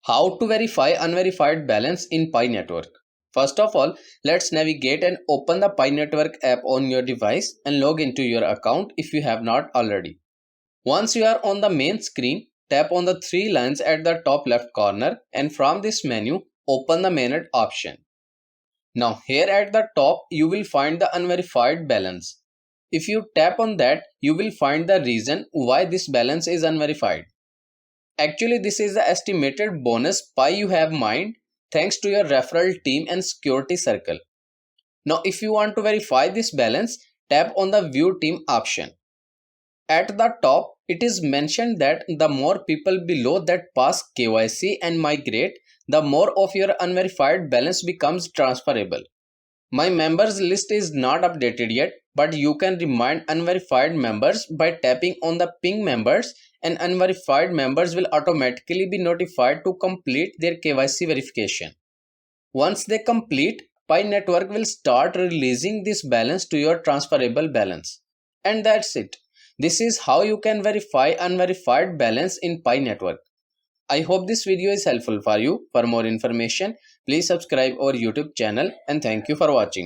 How to verify unverified balance in Pi network. First of all, let's navigate and open the Pi network app on your device and log into your account if you have not already. Once you are on the main screen, tap on the three lines at the top left corner and from this menu, open the mainnet option. Now here at the top, you will find the unverified balance. If you tap on that, you will find the reason why this balance is unverified. Actually, this is the estimated bonus Pi you have mined thanks to your referral team and security circle. Now, if you want to verify this balance, tap on the View Team option. At the top, it is mentioned that the more people below that pass KYC and migrate, the more of your unverified balance becomes transferable. My members list is not updated yet, but you can remind unverified members by tapping on the ping members, and unverified members will automatically be notified to complete their KYC verification. Once they complete, Pi network will start releasing this balance to your transferable balance. And that's it. This is how you can verify unverified balance in Pi network. I hope this video is helpful for you. For more information, please subscribe our YouTube channel and thank you for watching.